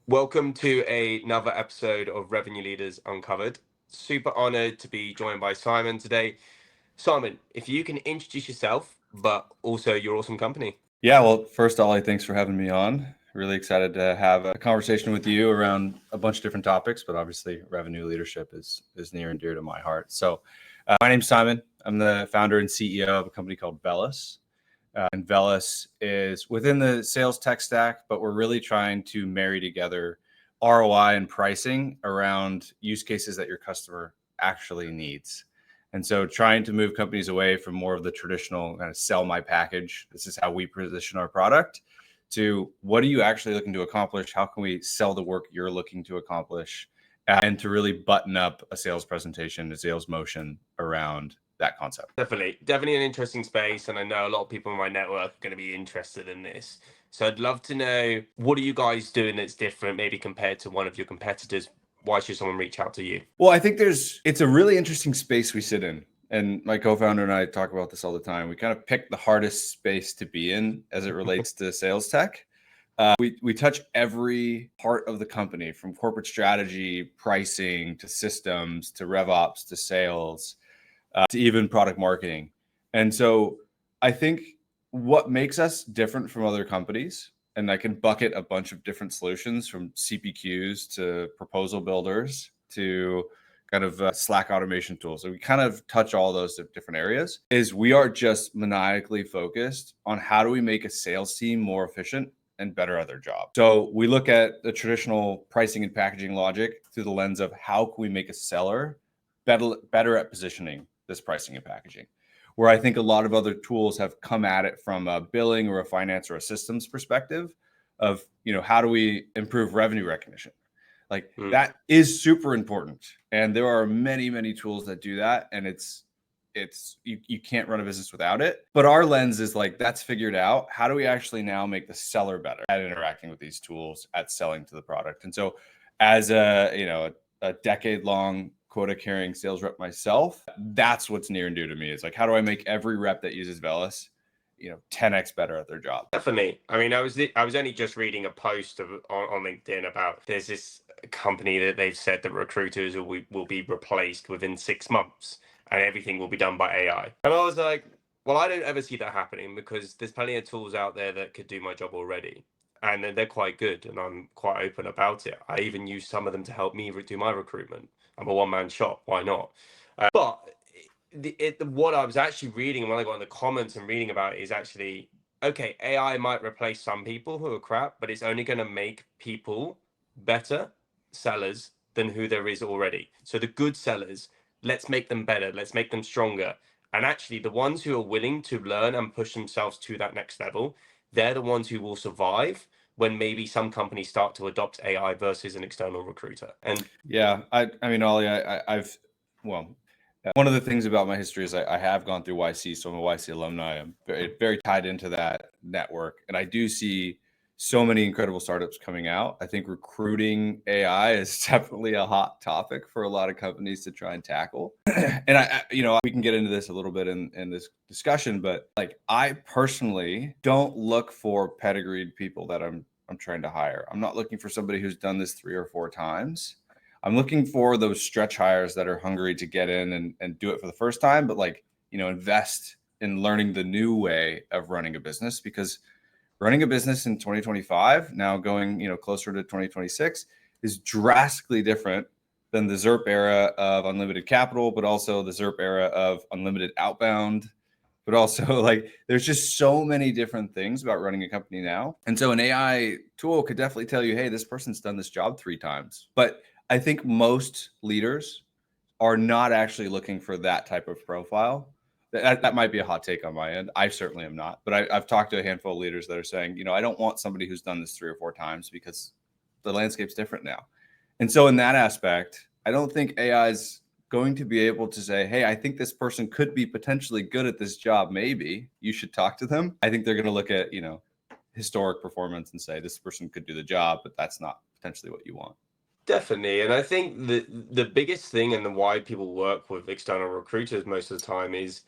Welcome to another episode of Revenue Leaders Uncovered. Super honored to be joined by Simon today. Simon, if you can introduce yourself, but also your awesome company. Yeah, well, first, Ollie, thanks for having me on. Really excited to have a conversation with you around a bunch of different topics, but obviously revenue leadership is near and dear to my heart. So my name's Simon. I'm the founder and CEO of a company called Velis. And Velis is within the sales tech stack, but we're really trying to marry together ROI and pricing around use cases that your customer actually needs. And so trying to move companies away from more of the traditional kind of sell my package, this is how we position our product, to what are you actually looking to accomplish? How can we sell the work you're looking to accomplish? And to really button up a sales presentation, a sales motion around that concept. Definitely an interesting space. And I know a lot of people in my network are going to be interested in this. So I'd love to know, what are you guys doing that's different, maybe compared to one of your competitors? Why should someone reach out to you? Well, I think it's a really interesting space we sit in. And my co-founder and I talk about this all the time. We kind of pick the hardest space to be in as it relates to sales tech. We touch every part of the company, from corporate strategy, pricing, to systems, to RevOps, to sales, to even product marketing. And so I think what makes us different from other companies, and I can bucket a bunch of different solutions from CPQs to proposal builders to kind of Slack automation tools. So we kind of touch all those different areas, is we are just maniacally focused on how do we make a sales team more efficient and better at their job. So we look at the traditional pricing and packaging logic through the lens of how can we make a seller better at positioning this pricing and packaging, where I think a lot of other tools have come at it from a billing or a finance or a systems perspective of, how do we improve revenue recognition? Like that is super important. And there are many, many tools that do that. And you can't run a business without it. But our lens is like, that's figured out. How do we actually now make the seller better at interacting with these tools, at selling to the product? And so as a decade long quota carrying sales rep myself, that's what's near and dear to me. It's like, how do I make every rep that uses Velis 10x better at their job? Definitely. I mean, I was only just reading a post on LinkedIn about there's this company that they've said that recruiters will be replaced within 6 months and everything will be done by AI. And I was like, well, I don't ever see that happening, because there's plenty of tools out there that could do my job already. And they're quite good, and I'm quite open about it. I even use some of them to help me do my recruitment. I'm a one-man shop. Why not? But what I was actually reading when I got in the comments and reading about it is actually, okay, AI might replace some people who are crap, but it's only going to make people better sellers than who there is already. So the good sellers, let's make them better, let's make them stronger. And actually, the ones who are willing to learn and push themselves to that next level, they're the ones who will survive when maybe some companies start to adopt AI versus an external recruiter. And yeah, I mean, Ollie, one of the things about my history is I have gone through YC, so I'm a YC alumni. I'm very tied into that network, and I do see so many incredible startups coming out. I think recruiting AI is definitely a hot topic for a lot of companies to try and tackle. And we can get into this a little bit in this discussion, but like, I personally don't look for pedigreed people that I'm trying to hire. I'm not looking for somebody who's done this 3 or 4 times. I'm looking for those stretch hires that are hungry to get in and do it for the first time, but invest in learning the new way of running a business, because running a business in 2025, now going, closer to 2026, is drastically different than the ZERP era of unlimited capital, but also the ZERP era of unlimited outbound. But also, there's just so many different things about running a company now. And so an AI tool could definitely tell you, hey, this person's done this job 3 times. But I think most leaders are not actually looking for that type of profile. That might be a hot take on my end. I certainly am not. But I've talked to a handful of leaders that are saying, I don't want somebody who's done this 3 or 4 times, because the landscape's different now. And so in that aspect, I don't think AI is going to be able to say, hey, I think this person could be potentially good at this job. Maybe you should talk to them. I think they're going to look at, historic performance and say, this person could do the job, but that's not potentially what you want. Definitely. And I think the biggest thing, and the why people work with external recruiters most of the time, is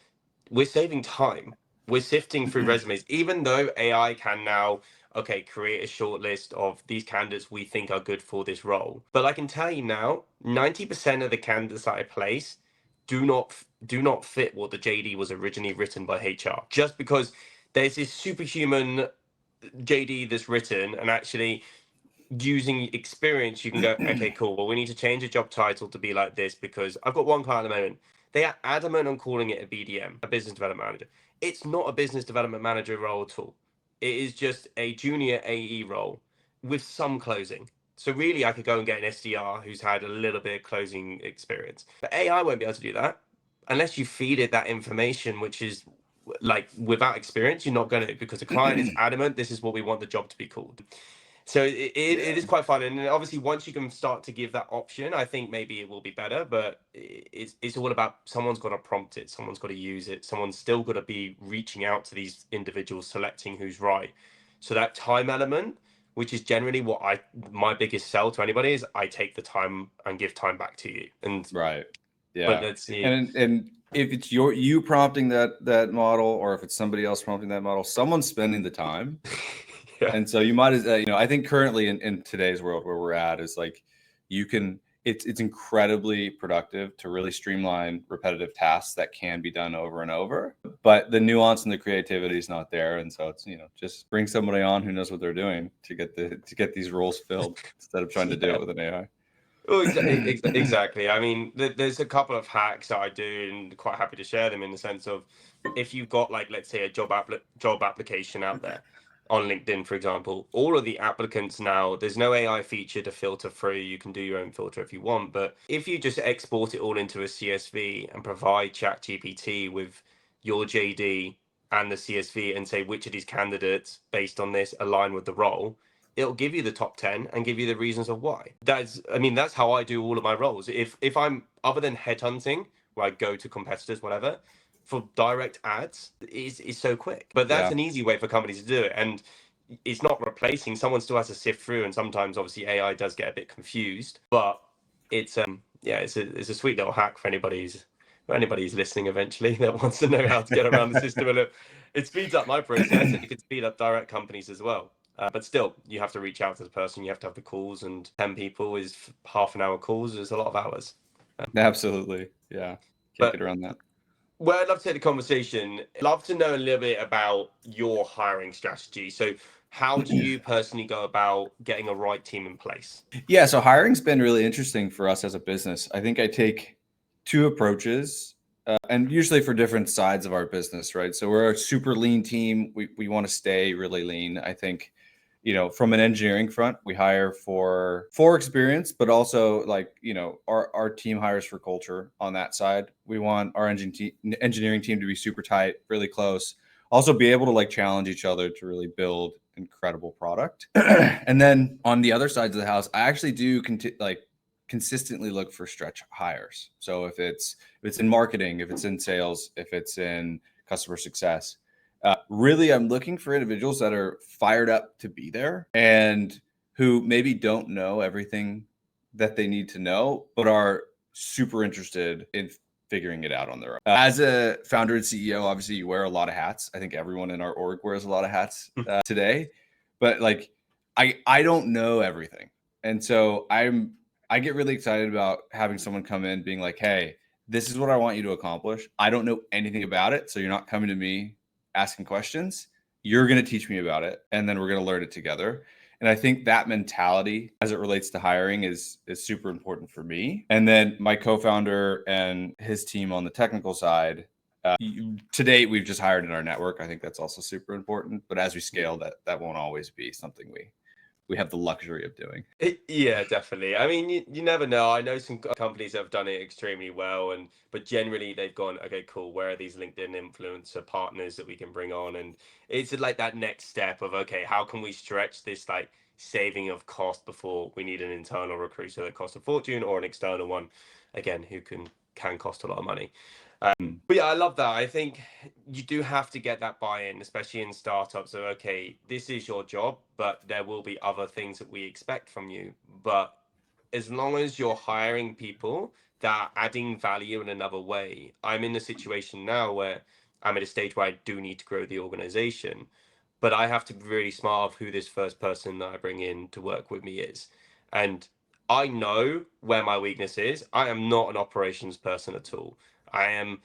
we're saving time. We're sifting through resumes, even though AI can now okay, create a short list of these candidates we think are good for this role. But I can tell you now, 90% of the candidates that I place do not fit what the JD was originally written by HR. Just because there's this superhuman JD that's written, and actually using experience, you can go, okay, cool. Well, we need to change the job title to be like this because I've got one client at the moment. They are adamant on calling it a BDM, a business development manager. It's not a business development manager role at all. It is just a junior AE role with some closing. So really, I could go and get an SDR who's had a little bit of closing experience. But AI won't be able to do that unless you feed it that information, which is like without experience, you're not going to, because the client is adamant, this is what we want the job to be called. So it is quite fun, and obviously once you can start to give that option, I think maybe it will be better. But it's all about, someone's got to prompt it, someone's got to use it, someone's still got to be reaching out to these individuals, selecting who's right. So that time element, which is generally what my biggest sell to anybody, is I take the time and give time back to you. And Right. Yeah. but let's see. And if it's you prompting that model, or if it's somebody else prompting that model, someone's spending the time. Yeah. And so you might as I think currently in today's world where we're at is like, it's incredibly productive to really streamline repetitive tasks that can be done over and over, but the nuance and the creativity is not there. And so it's, just bring somebody on who knows what they're doing to get these roles filled instead of trying to do it with an AI. Well, exactly. I mean, there's a couple of hacks that I do, and quite happy to share them, in the sense of, if you've got, like, let's say a job application out there on LinkedIn, for example, all of the applicants now, there's no AI feature to filter through. You can do your own filter if you want, but if you just export it all into a CSV and provide ChatGPT with your JD and the CSV and say which of these candidates based on this align with the role, it'll give you the top 10 and give you the reasons of why. That's how I do all of my roles. If I'm, other than headhunting, where I go to competitors, whatever, for direct ads is so quick. But that's an easy way for companies to do it. And it's not replacing, someone still has to sift through, and sometimes obviously AI does get a bit confused. But it's it's a sweet little hack for anybody's listening eventually that wants to know how to get around the system. And it speeds up my process, and it can speed up direct companies as well. But still, you have to reach out to the person. You have to have the calls, and 10 people is half an hour calls. Is a lot of hours. Absolutely. Yeah. Can't get around that. Well, I'd love to take the conversation. I'd love to know a little bit about your hiring strategy. So how do you personally go about getting a right team in place? Yeah. So hiring's been really interesting for us as a business. I think I take two approaches, and usually for different sides of our business, right? So we're a super lean team. We want to stay really lean. I think, from an engineering front, we hire for experience, but also, like, our team hires for culture on that side. We want our engineering team to be super tight, really close, also be able to, like, challenge each other to really build incredible product. And then on the other sides of the house, I actually do consistently look for stretch hires. So if it's in marketing, if it's in sales, if it's in customer success, really, I'm looking for individuals that are fired up to be there, and who maybe don't know everything that they need to know, but are super interested in figuring it out on their own. As a founder and CEO, obviously you wear a lot of hats. I think everyone in our org wears a lot of hats today, but like, I don't know everything. And so I get really excited about having someone come in being like, hey, this is what I want you to accomplish. I don't know anything about it, so you're not coming to me asking questions. You're going to teach me about it, and then we're going to learn it together. And I think that mentality as it relates to hiring is super important for me. And then my co-founder and his team on the technical side, to date, we've just hired in our network. I think that's also super important. But as we scale, that won't always be something we have the luxury of doing. Yeah, definitely. I mean, you never know. I know some companies that have done it extremely well, but generally they've gone, okay, cool, where are these LinkedIn influencer partners that we can bring on? And it's like that next step of, okay, how can we stretch this, like, saving of cost before we need an internal recruiter that costs a fortune, or an external one, again, who can cost a lot of money. But yeah, I love that. I think you do have to get that buy-in, especially in startups. So, okay, this is your job, but there will be other things that we expect from you. But as long as you're hiring people that are adding value in another way, I'm in a situation now where I'm at a stage where I do need to grow the organization. but I have to be really smart of who this first person that I bring in to work with me is. And I know where my weakness is. I am not an operations person at all. I am,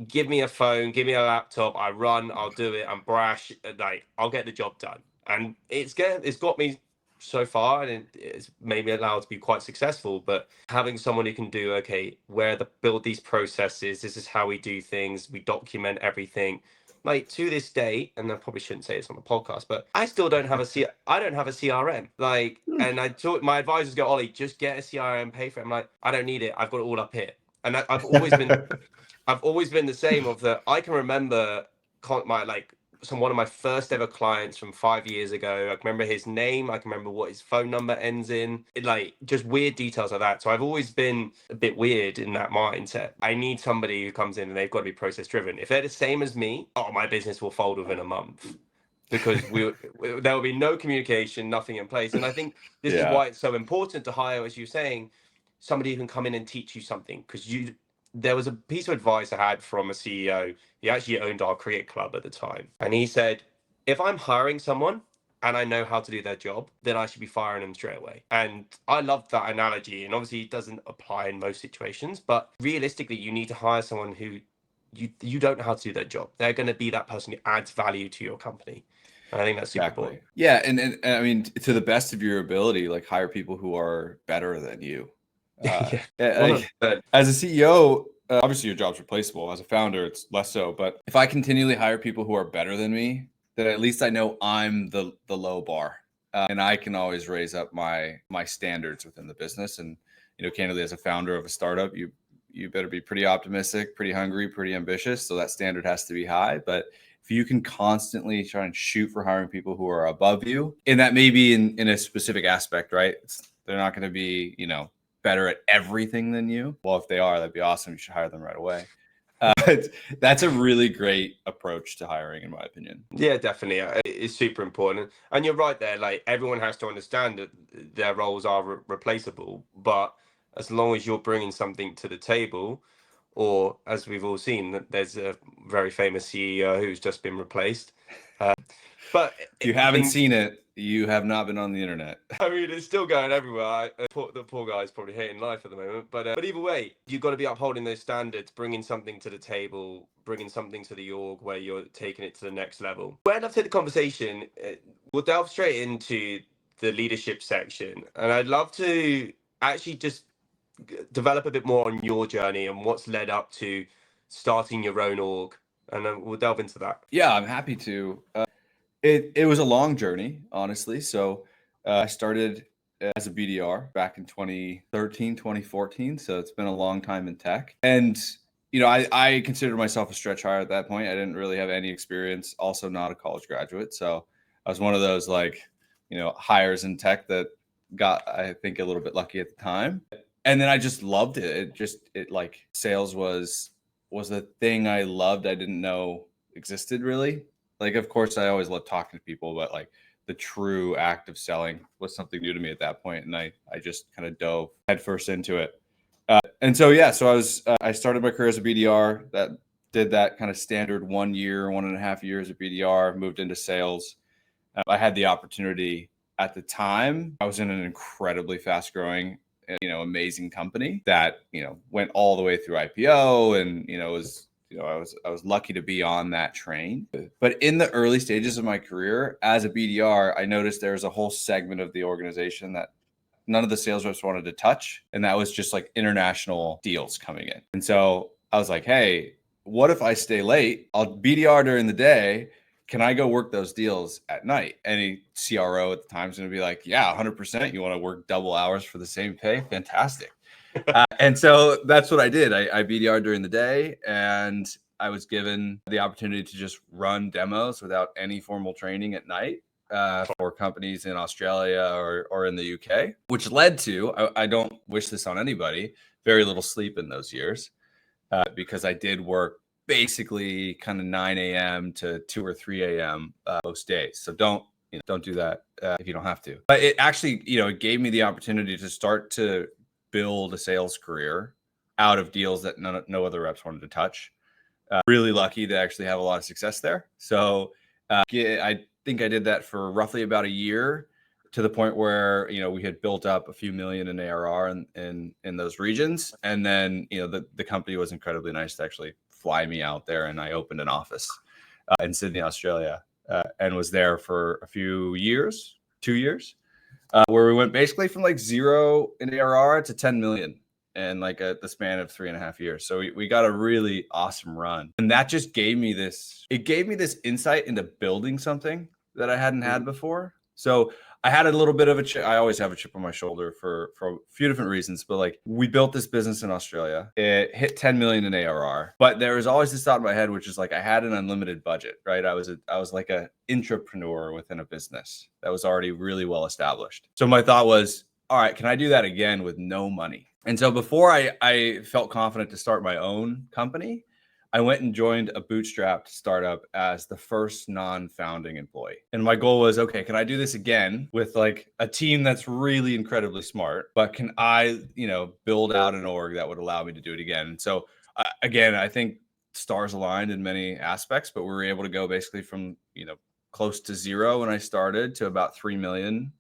give me a phone, give me a laptop, I run, I'll do it, I'm brash, like I'll get the job done. And it's got me so far, and it's made me allowed to be quite successful. But having someone who can do, okay, where the build these processes, this is how we do things, we document everything. Like to this day, and I probably shouldn't say this on the podcast, but I still don't have I don't have a CRM. Like, and I told my advisors go, Ollie, just get a CRM, pay for it. I'm like, I don't need it. I've got it all up here. And I've always been the same. Of that, I can remember my one of my first ever clients from 5 years ago. I can remember his name. I can remember what his phone number ends in. Like just weird details like that. So I've always been a bit weird in that mindset. I need somebody who comes in and they've got to be process driven. If they're the same as me, oh, my business will fold within a month. Because there will be no communication, nothing in place. And I think this is why it's so important to hire, as you're saying, somebody who can come in and teach you something. Because there was a piece of advice I had from a CEO. He actually owned our cricket club at the time. And he said, if I'm hiring someone and I know how to do their job, then I should be firing them straight away. And I loved that analogy. And obviously it doesn't apply in most situations, but realistically, you need to hire someone who you don't know how to do their job. They're going to be that person who adds value to your company. And I think that's super important. Yeah. And I mean, to the best of your ability, like hire people who are better than you. As a CEO, obviously your job's replaceable. As a founder, it's less so. But if I continually hire people who are better than me, then at least I know I'm the low bar, and I can always raise up my standards within the business. And candidly, as a founder of a startup, you better be pretty optimistic, pretty hungry, pretty ambitious. So that standard has to be high. But if you can constantly try and shoot for hiring people who are above you, and that may be in a specific aspect, right? They're not going to be better at everything than you. Well, if they are, that'd be awesome. You should hire them right away. That's a really great approach to hiring, in my opinion. Yeah, definitely. It's super important. And you're right there. Like everyone has to understand that their roles are replaceable. But as long as you're bringing something to the table, or as we've all seen, that there's a very famous CEO who's just been replaced. But if you haven't seen it, you have not been on the internet. I mean, it's still going everywhere. The poor guy's probably hating life at the moment. But either way, you've got to be upholding those standards, bringing something to the table, bringing something to the org where you're taking it to the next level. Where I'd love to take the conversation, we'll delve straight into the leadership section. And I'd love to actually just develop a bit more on your journey and what's led up to starting your own org. And then we'll delve into that. Yeah, I'm happy to. It was a long journey, honestly. So I started as a BDR back in 2013, 2014. So it's been a long time in tech. And, I considered myself a stretch hire at that point. I didn't really have any experience, also not a college graduate. So I was one of those hires in tech that got, I think, a little bit lucky at the time. And then I just loved it. Sales was the thing I loved. I didn't know existed really. Like, of course, I always loved talking to people, but the true act of selling was something new to me at that point, and I just kind of dove headfirst into it. I started my career as a BDR. That did that kind of standard 1 year, 1.5 years of BDR. Moved into sales. I had the opportunity at the time. I was in an incredibly fast-growing, amazing company that went all the way through IPO, and I was lucky to be on that train. But in the early stages of my career as a BDR, I noticed there was a whole segment of the organization that none of the sales reps wanted to touch. And that was just like international deals coming in. And so I was like, hey, what if I stay late? I'll BDR during the day. Can I go work those deals at night? Any CRO at the time is going to be like, yeah, 100%. You want to work double hours for the same pay? Fantastic. And so that's what I did. I BDR during the day, and I was given the opportunity to just run demos without any formal training at night for companies in Australia or in the UK, which led to, I don't wish this on anybody, very little sleep in those years because I did work basically kind of 9 a.m. to 2 or 3 a.m. Most days. So don't do that if you don't have to. But it actually, it gave me the opportunity to start to build a sales career out of deals that no other reps wanted to touch. Really lucky to actually have a lot of success there. So I think I did that for roughly about a year, to the point where, you know, we had built up a few million in ARR in those regions. And then, you know, the company was incredibly nice to actually fly me out there, and I opened an office in Sydney, Australia, and was there for a few years, 2 years, where we went basically from like 0 in ARR to 10 million in like the span of 3.5 years. So we got a really awesome run. And that just gave me this insight into building something that I hadn't had before. So I had a little bit of a chip. I always have a chip on my shoulder for a few different reasons, but like, we built this business in Australia. It hit 10 million in ARR, but there was always this thought in my head, which is like, I had an unlimited budget, right? I was like a intrapreneur within a business that was already really well established. So my thought was, all right, can I do that again with no money? And so before I felt confident to start my own company, I went and joined a bootstrapped startup as the first non-founding employee. And my goal was, okay, can I do this again with like a team that's really incredibly smart, but can I, you know, build out an org that would allow me to do it again? And so again, I think stars aligned in many aspects, but we were able to go basically from, you know, close to 0 when I started to about 3 million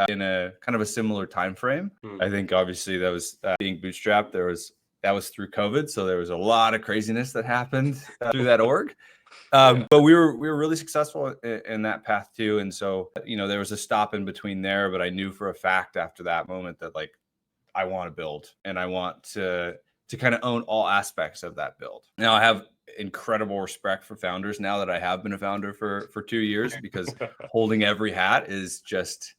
in a kind of a similar time frame. I think obviously that was being bootstrapped. That was through COVID, so there was a lot of craziness that happened through that org. But we were really successful in that path too. And so, you know, there was a stop in between there, but I knew for a fact after that moment that like, I want to build, and I want to kind of own all aspects of that build. Now I have incredible respect for founders now that I have been a founder for 2 years, because holding every hat is just,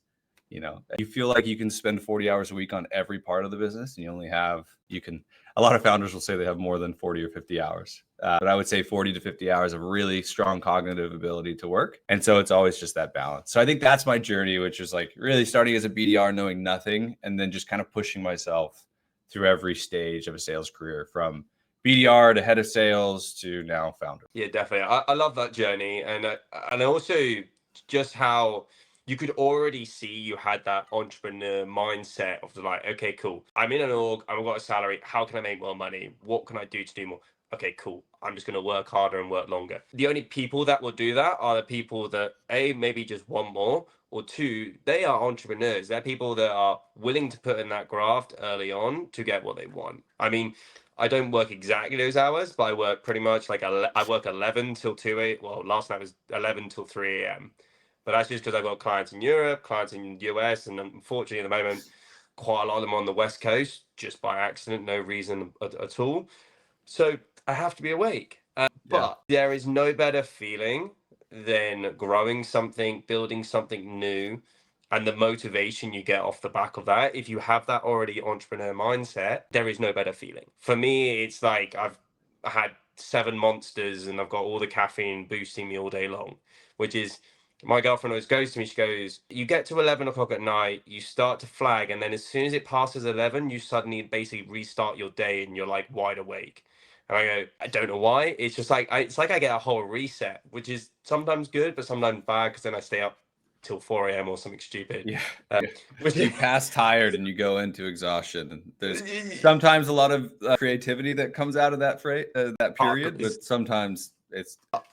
you know, you feel like you can spend 40 hours a week on every part of the business, and a lot of founders will say they have more than 40 or 50 hours. But I would say 40 to 50 hours of really strong cognitive ability to work. And so it's always just that balance. So I think that's my journey, which is like really starting as a BDR, knowing nothing, and then just kind of pushing myself through every stage of a sales career, from BDR to head of sales to now founder. Yeah, definitely. I love that journey. And also just how you could already see you had that entrepreneur mindset of the like, okay, cool. I'm in an org, I've got a salary. How can I make more money? What can I do to do more? Okay, cool. I'm just going to work harder and work longer. The only people that will do that are the people that maybe just want more, or 2, they are entrepreneurs. They're people that are willing to put in that graft early on to get what they want. I mean, I don't work exactly those hours, but I work pretty much like I work 11 till 2 8. Well, last night was 11 till 3 a.m. But that's just because I've got clients in Europe, clients in the US, and unfortunately at the moment, quite a lot of them on the West Coast, just by accident, no reason at all. So I have to be awake. But there is no better feeling than growing something, building something new, and the motivation you get off the back of that. If you have that already entrepreneur mindset, there is no better feeling. For me, it's like I've had 7 monsters and I've got all the caffeine boosting me all day long, which is, my girlfriend always goes to me, she goes, you get to 11 o'clock at night, you start to flag, and then as soon as it passes 11, you suddenly basically restart your day and you're like wide awake. And I go, I don't know why. It's just like, it's like I get a whole reset, which is sometimes good, but sometimes bad, because then I stay up till 4 a.m. or something stupid. Which you pass tired and you go into exhaustion. And there's sometimes a lot of creativity that comes out of that period, but sometimes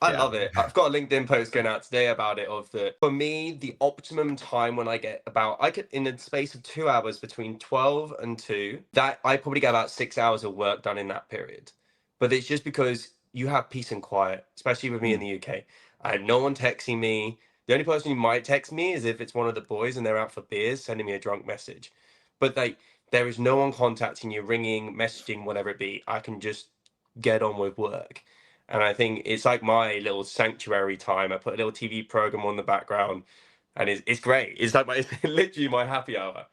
I love it. I've got a LinkedIn post going out today about it. For me, the optimum time when I could, in the space of 2 hours between 12 and 2, that I probably get about 6 hours of work done in that period. But it's just because you have peace and quiet, especially with me in the UK. I had no one texting me. The only person who might text me is if it's one of the boys and they're out for beers, sending me a drunk message. But there is no one contacting you, ringing, messaging, whatever it be. I can just get on with work. And I think it's like my little sanctuary time. I put a little TV program on the background, and it's great. It's like it's literally my happy hour.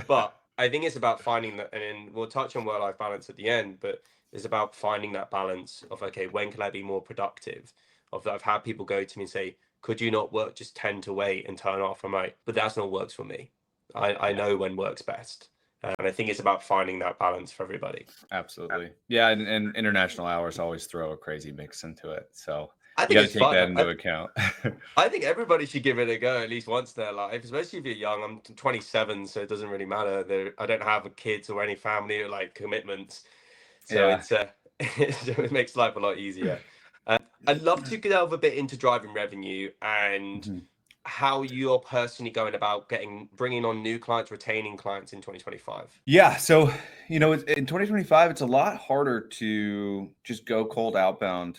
But I think it's about finding that, and then we'll touch on work-life balance at the end, but it's about finding that balance of, okay, when can I be more productive? I've had people go to me and say, could you not work just 10 to 8 and turn off? I'm like, but that's not works for me. I know when works best. And I think it's about finding that balance for everybody. Absolutely. Yeah. And international hours always throw a crazy mix into it. So I you think got to it's take fun. that into account. I think everybody should give it a go at least once in their life, especially if you're young. I'm 27, so it doesn't really matter. I don't have kids or any family or like commitments. So Yeah. it makes life a lot easier. I'd love to delve a bit into driving revenue and Mhm. how you're personally going about bringing on new clients, retaining clients in 2025. Yeah. So, in 2025, it's a lot harder to just go cold outbound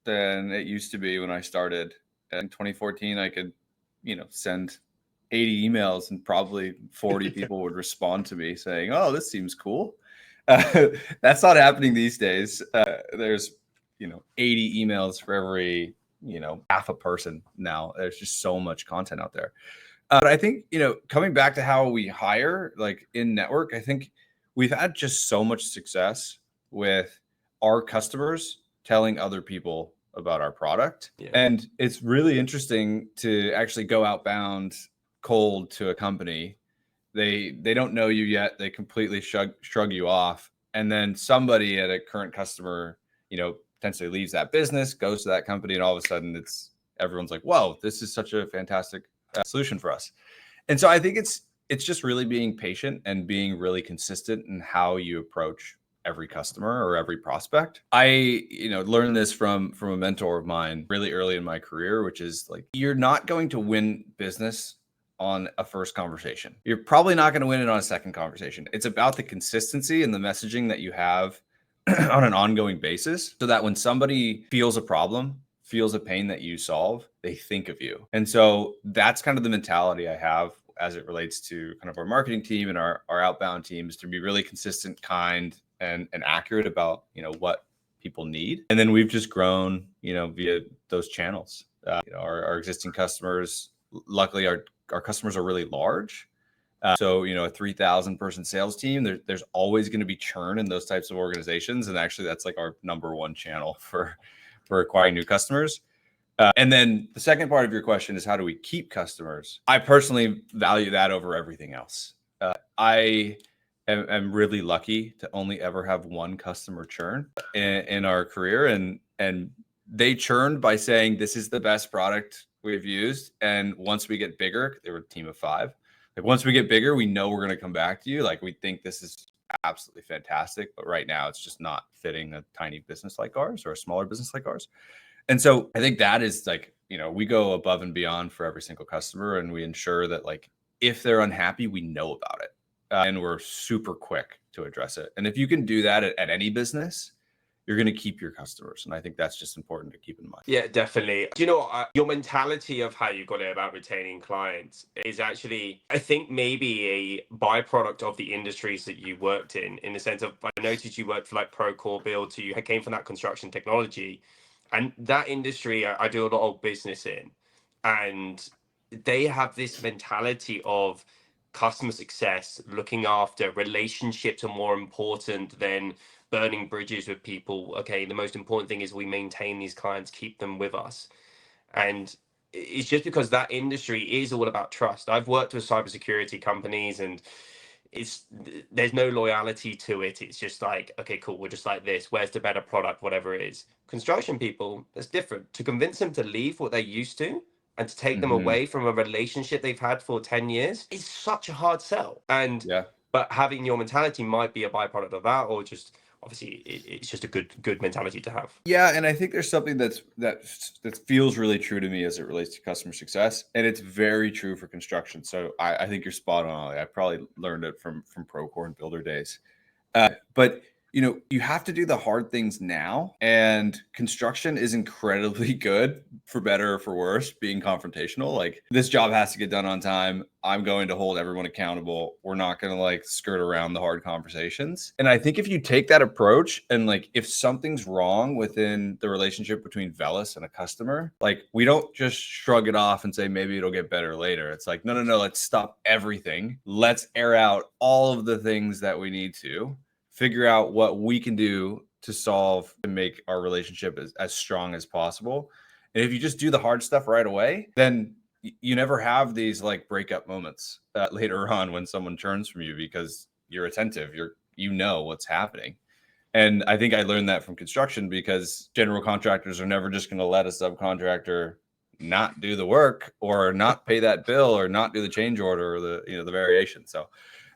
than it used to be when I started. In 2014, I could, send 80 emails and probably 40 people would respond to me saying, "Oh, this seems cool." That's not happening these days. There's, 80 emails for every, half a person now. There's just so much content out there. But I think, coming back to how we hire, like in network, I think we've had just so much success with our customers telling other people about our product. Yeah. And it's really interesting to actually go outbound cold to a company. They don't know you yet. They completely shrug you off. And then somebody at a current customer, potentially leaves that business, goes to that company, and all of a sudden everyone's like, whoa, this is such a fantastic solution for us. And so I think it's just really being patient and being really consistent in how you approach every customer or every prospect. I, learned this from a mentor of mine really early in my career, which is like, you're not going to win business on a first conversation. You're probably not going to win it on a second conversation. It's about the consistency and the messaging that you have on an ongoing basis, so that when somebody feels a problem, feels a pain that you solve, they think of you. And so that's kind of the mentality I have as it relates to kind of our marketing team and our outbound teams, to be really consistent, kind, and accurate about, what people need. And then we've just grown, via those channels. Our existing customers, luckily our customers are really large. So, a 3,000 person sales team, there's always going to be churn in those types of organizations. And actually that's like our number one channel for acquiring new customers. And then the second part of your question is, how do we keep customers? I personally value that over everything else. I am really lucky to only ever have one customer churn in our career. And they churned by saying, this is the best product we've used. And once we get bigger, they were a team of 5. Like, once we get bigger, we know we're going to come back to you. Like, we think this is absolutely fantastic, but right now it's just not fitting a tiny business like ours or a smaller business like ours. And so I think that is like, we go above and beyond for every single customer, and we ensure that, like, if they're unhappy, we know about it, and we're super quick to address it. And if you can do that at any business, you're going to keep your customers. And I think that's just important to keep in mind. Yeah, definitely. Do you know what? Your mentality of how you got it about retaining clients is actually, I think, maybe a byproduct of the industries that you worked in the sense of, I noticed you worked for like Procore Build, so you came from that construction technology. And that industry, I do a lot of business in, and they have this mentality of customer success, looking after relationships are more important than burning bridges with people. Okay, the most important thing is we maintain these clients, keep them with us. And it's just because that industry is all about trust. I've worked with cybersecurity companies, and there's no loyalty to it. It's just like, okay, cool, we're just like this. Where's the better product, whatever it is. Construction people, that's different. To convince them to leave what they're used to and to take them away from a relationship they've had for 10 years is such a hard sell. And Yeah. but having your mentality might be a byproduct of that, or just obviously it's just a good mentality to have. Yeah, and I think there's something that feels really true to me as it relates to customer success, and it's very true for construction. So I think you're spot on, Ollie. I probably learned it from Procore and Builder days. But you have to do the hard things now, and construction is incredibly good, for better or for worse, being confrontational. Like, this job has to get done on time. I'm going to hold everyone accountable. We're not going to like skirt around the hard conversations. And I think if you take that approach, and like, if something's wrong within the relationship between Velis and a customer, like, we don't just shrug it off and say, maybe it'll get better later. It's like, no, let's stop everything. Let's air out all of the things that we need to figure out what we can do to solve and make our relationship as strong as possible. And if you just do the hard stuff right away, then you never have these like breakup moments later on when someone turns from you, because you're attentive, you know what's happening. And I think I learned that from construction, because general contractors are never just going to let a subcontractor not do the work or not pay that bill or not do the change order or the variation. So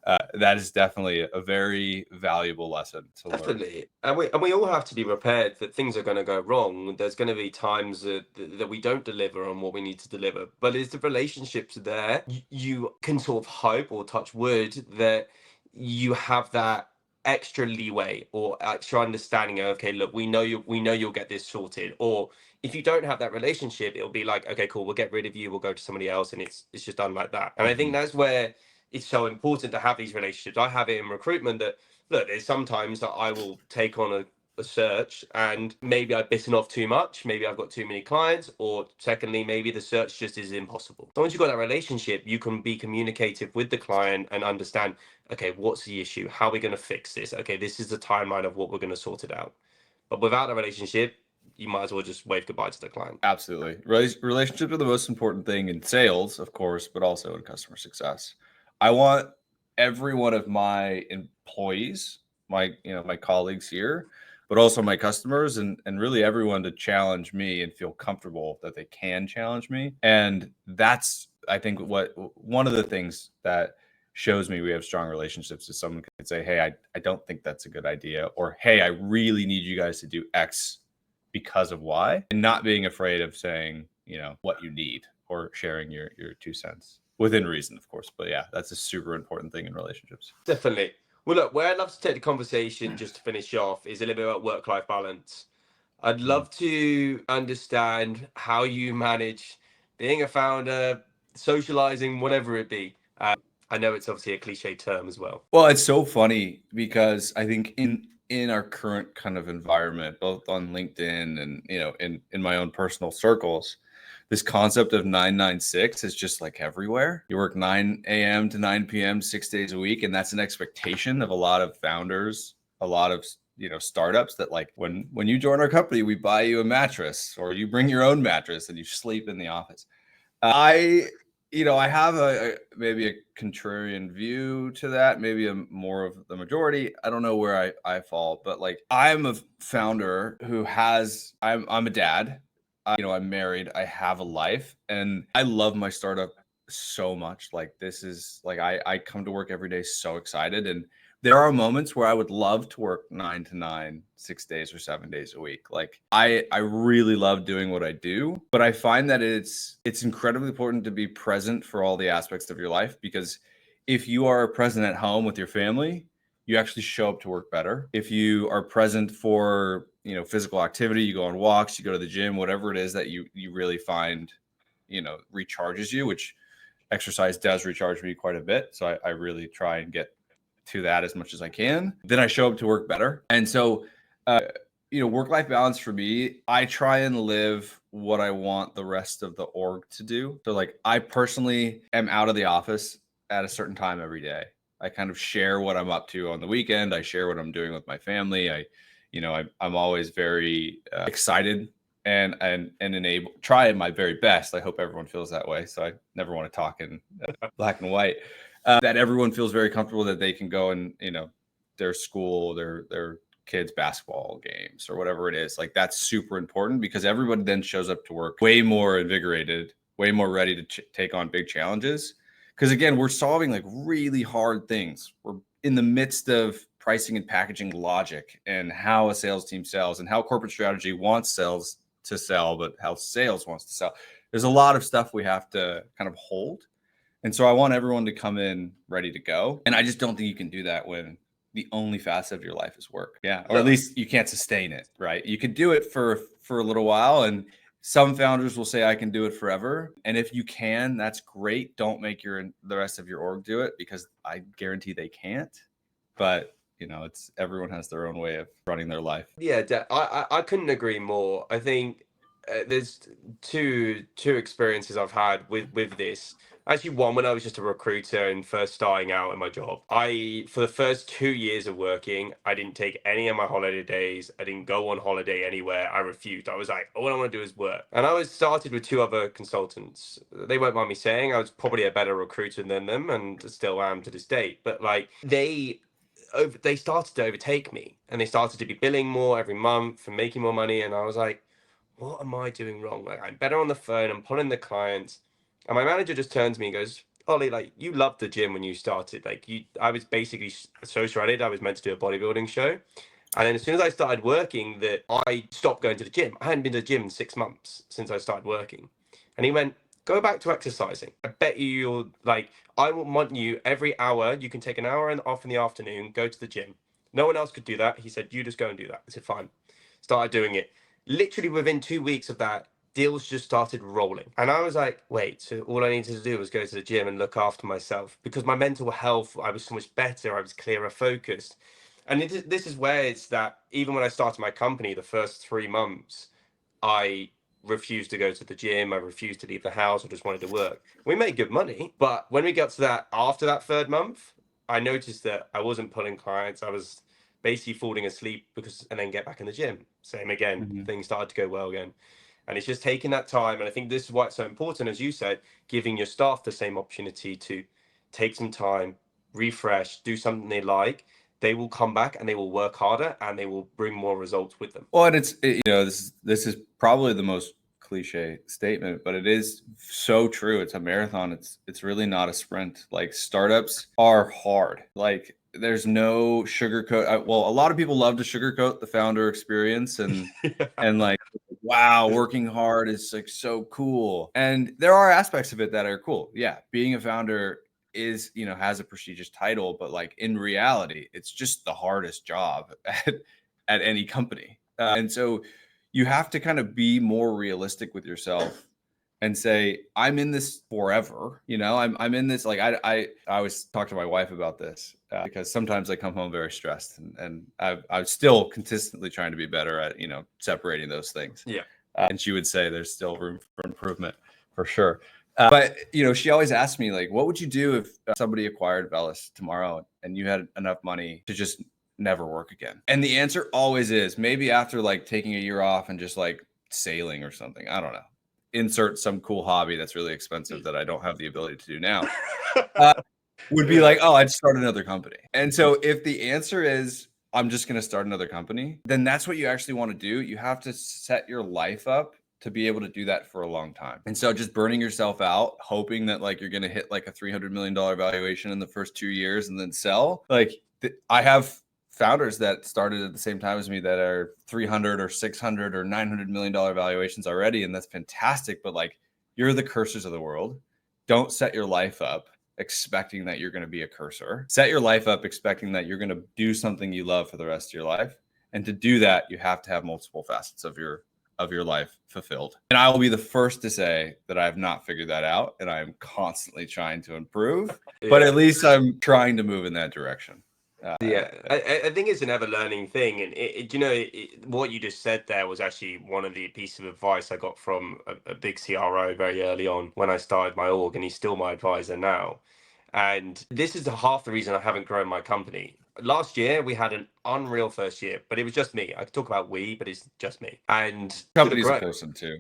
That is definitely a very valuable lesson to learn. Definitely, and we all have to be prepared that things are going to go wrong. There's going to be times that we don't deliver on what we need to deliver. But is the relationships there? You can sort of hope or touch wood that you have that extra leeway or extra understanding of, okay, look, we know you'll get this sorted. Or if you don't have that relationship, it'll be like, okay, cool, we'll get rid of you, we'll go to somebody else, and it's just done like that. And I think Mhm. that's where it's so important to have these relationships. I have it in recruitment that look, there's sometimes that I will take on a search and maybe I've bitten off too much, maybe I've got too many clients, or secondly, maybe the search just is impossible. So once you've got that relationship, you can be communicative with the client and understand, okay, what's the issue? How are we going to fix this? Okay, this is the timeline of what we're going to sort it out. But without a relationship, you might as well just wave goodbye to the client. Absolutely. Relationships are the most important thing in sales, of course, but also in customer success. I want every one of my employees, my colleagues here, but also my customers and really everyone to challenge me and feel comfortable that they can challenge me. And that's, I think, what one of the things that shows me we have strong relationships is someone can say, hey, I don't think that's a good idea, or hey, I really need you guys to do X because of why, and not being afraid of saying, what you need or sharing your 2 cents within reason, of course. But yeah, that's a super important thing in relationships. Definitely. Well, look, where I'd love to take the conversation just to finish off is a little bit about work-life balance. I'd Mhm. love to understand how you manage being a founder, socializing, whatever it be. I know it's obviously a cliche term as well. Well, it's so funny because I think in our current kind of environment, both on LinkedIn and in my own personal circles, this concept of 996 is just like everywhere. You work 9 a.m. to 9 p.m. 6 days a week, and that's an expectation of a lot of founders, a lot of startups that like when you join our company, we buy you a mattress or you bring your own mattress and you sleep in the office. I I have maybe a contrarian view to that, maybe a more of the majority. I don't know where I fall, but like I'm a founder who has I'm a dad. I'm married. I have a life, and I love my startup so much. Like this is like I come to work every day so excited, and there are moments where I would love to work 9 to 9, 6 days or 7 days a week. Like I really love doing what I do, but I find that it's incredibly important to be present for all the aspects of your life, because if you are present at home with your family, you actually show up to work better. If you are present for, physical activity, you go on walks, you go to the gym, whatever it is that you really find, recharges you, which exercise does recharge me quite a bit. So I really try and get to that as much as I can. Then I show up to work better. And so, work-life balance for me, I try and live what I want the rest of the org to do. So like I personally am out of the office at a certain time every day. I kind of share what I'm up to on the weekend. I share what I'm doing with my family. I'm always very excited and enable try my very best. I hope everyone feels that way. So I never want to talk in black and white. That everyone feels very comfortable that they can go and their school, their kids' basketball games or whatever it is. Like that's super important because everybody then shows up to work way more invigorated, way more ready to take on big challenges. Because again, we're solving like really hard things. We're in the midst of pricing and packaging logic and how a sales team sells and how corporate strategy wants sales to sell, but how sales wants to sell. There's a lot of stuff we have to kind of hold. And so I want everyone to come in ready to go. And I just don't think you can do that when the only facet of your life is work. Yeah. Or at least you can't sustain it, right? You could do it for a little while. And some founders will say I can do it forever. And if you can, that's great. Don't make the rest of your org do it, because I guarantee they can't. But it's everyone has their own way of running their life. Yeah, I couldn't agree more. I think there's two experiences I've had with this. Actually, one when I was just a recruiter and first starting out in my job. For the first 2 years of working, I didn't take any of my holiday days. I didn't go on holiday anywhere. I refused. I was like, all I want to do is work. And I was started with two other consultants. They won't mind me saying I was probably a better recruiter than them, and still am to this date. But like they started to overtake me, and they started to be billing more every month and making more money, and I was like, what am I doing wrong? Like, I'm better on the phone, I'm pulling the clients. And my manager just turned to me and goes, Ollie, like you loved the gym when you started. Like I was basically so shredded. I was meant to do a bodybuilding show, and then as soon as I started working, that I stopped going to the gym. I hadn't been to the gym in 6 months since I started working, and he went, "Go back to exercising. I bet you'll like. I will want you every hour. You can take an hour and off in the afternoon. Go to the gym. No one else could do that." He said, "You just go and do that." I said, "Fine." Started doing it. Literally within 2 weeks of that, deals just started rolling. And I was like, wait, so all I needed to do was go to the gym and look after myself because my mental health, I was so much better. I was clearer focused. And this is where it's that even when I started my company, the first 3 months, I refused to go to the gym. I refused to leave the house. I just wanted to work. We made good money. But when we got to that, after that third month, I noticed that I wasn't pulling clients. I was basically falling asleep and then get back in the gym. Same again. Mhm. Things started to go well again. And it's just taking that time. And I think this is why it's so important, as you said, giving your staff the same opportunity to take some time, refresh, do something they like. They will come back and they will work harder and they will bring more results with them. Well, and this is probably the most cliche statement, but it is so true. It's a marathon. It's really not a sprint. Like startups are hard. Like there's no sugarcoat. Well, a lot of people love to sugarcoat the founder experience and like, wow, working hard is like so cool. And there are aspects of it that are cool. Yeah, being a founder is, has a prestigious title, but like in reality, it's just the hardest job at any company. And so you have to kind of be more realistic with yourself and say, I'm in this forever. I'm in this. Like I always talk to my wife about this because sometimes I come home very stressed and I'm still consistently trying to be better at, separating those things. Yeah. And she would say there's still room for improvement for sure. But she always asked me like, what would you do if somebody acquired Velis tomorrow and you had enough money to just never work again? And the answer always is maybe after like taking a year off and just like sailing or something. I don't know. Insert some cool hobby that's really expensive that I don't have the ability to do now. Would be like, oh, I'd start another company. And so if the answer is I'm just going to start another company, then that's what you actually want to do. You have to set your life up to be able to do that for a long time. And so just burning yourself out, hoping that like you're going to hit like a $300 million valuation in the first 2 years and then sell. Like I have founders that started at the same time as me that are 300 or 600 or $900 million valuations already. And that's fantastic. But like you're the cursors of the world. Don't set your life up expecting that you're going to be a cursor. Set your life up expecting that you're going to do something you love for the rest of your life. And to do that, you have to have multiple facets of your life fulfilled. And I will be the first to say that I have not figured that out and I am constantly trying to improve, but at least I'm trying to move in that direction. I think it's an ever learning thing. And what you just said there was actually one of the pieces of advice I got from a big CRO very early on when I started my org, and he's still my advisor now. And this is half the reason I haven't grown my company. Last year we had an unreal first year, but it was just me. I could talk about we, but it's just me. And company's a person too.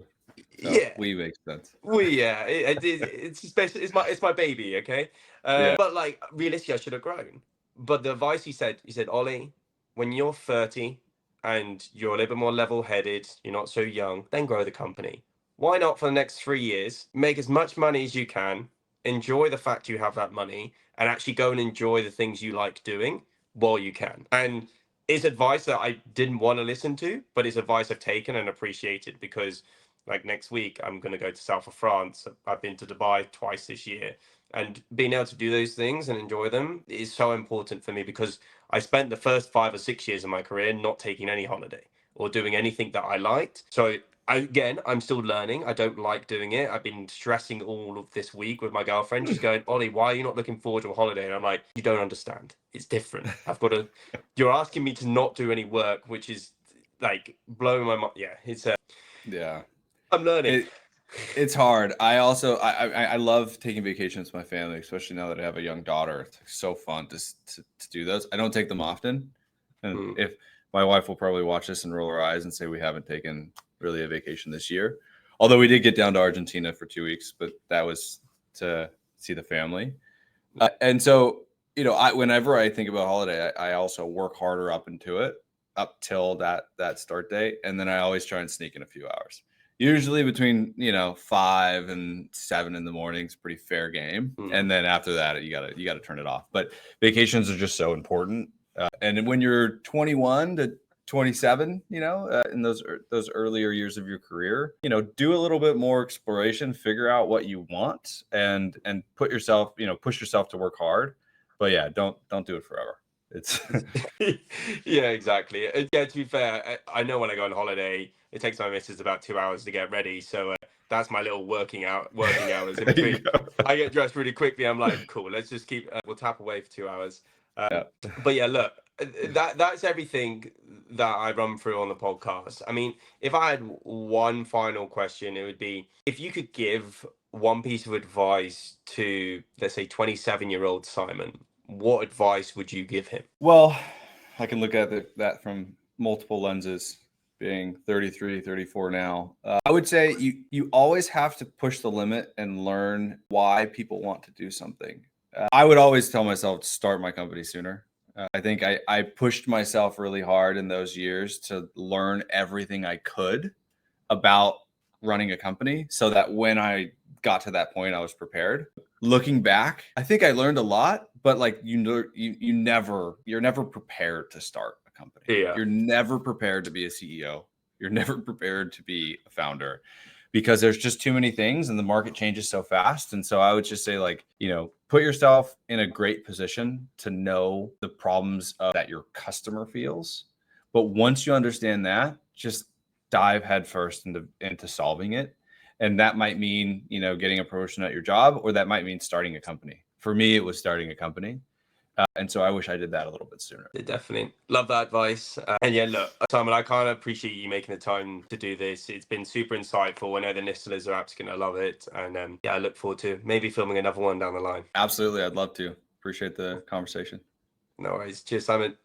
So yeah, we make sense. It's especially it's my baby, okay. But like realistically, I should have grown. But the advice he said, Ollie, when you're 30 and you're a little bit more level-headed, you're not so young, then grow the company. Why not for the next 3 years, make as much money as you can, enjoy the fact you have that money, and actually go and enjoy the things you like doing while you can. And it's advice that I didn't want to listen to, but it's advice I've taken and appreciated because like next week I'm going to go to south of France. I've been to Dubai twice this year, and being able to do those things and enjoy them is so important for me because I spent the first 5 or 6 years of my career not taking any holiday or doing anything that I liked. So I'm still learning. I don't like doing it. I've been stressing all of this week with my girlfriend, just going, Ollie, why are you not looking forward to a holiday? And I'm like, you don't understand. It's different. You're asking me to not do any work, which is like blowing my mind. Yeah. I'm learning. It's hard. I also I love taking vacations with my family, especially now that I have a young daughter. It's like so fun to do those. I don't take them often, and if my wife will probably watch this and roll her eyes and say we haven't taken really a vacation this year, although we did get down to Argentina for 2 weeks, but that was to see the family. And so whenever I think about holiday, I also work harder up till that start date, and then I always try and sneak in a few hours. Usually between 5 and 7 in the morning is pretty fair game, and then after that you gotta turn it off. But vacations are just so important, and when you're 21 to 27, in those earlier years of your career, do a little bit more exploration, figure out what you want, and push yourself to work hard. But yeah, don't do it forever. It's Yeah, exactly. Yeah, to be fair, I know when I go on holiday, it takes my missus about 2 hours to get ready. So that's my little working hours in There you between. go. I get dressed really quickly. I'm like, cool, let's just we'll tap away for 2 hours. Yeah. But yeah, look, that's everything that I run through on the podcast. I mean, if I had one final question, it would be if you could give one piece of advice to, let's say, 27-year-old Simon, what advice would you give him? Well, I can look at that from multiple lenses, being 33, 34 now. I would say you always have to push the limit and learn why people want to do something. I would always tell myself to start my company sooner. I think I pushed myself really hard in those years to learn everything I could about running a company so that when I got to that point, I was prepared. Looking back, I think I learned a lot, but you're never prepared to start a company. Yeah. You're never prepared to be a CEO. You're never prepared to be a founder because there's just too many things and the market changes so fast. And so I would just say put yourself in a great position to know the problems that your customer feels. But once you understand that, just dive headfirst into solving it. And that might mean, getting a promotion at your job, or that might mean starting a company. For me, it was starting a company. And so I wish I did that a little bit sooner. Definitely. Love that advice. And yeah, look, Simon, I kind of appreciate you making the time to do this. It's been super insightful. I know the listeners are absolutely going to love it. And yeah, I look forward to maybe filming another one down the line. Absolutely. I'd love to. Appreciate the conversation. No worries. Cheers, Simon.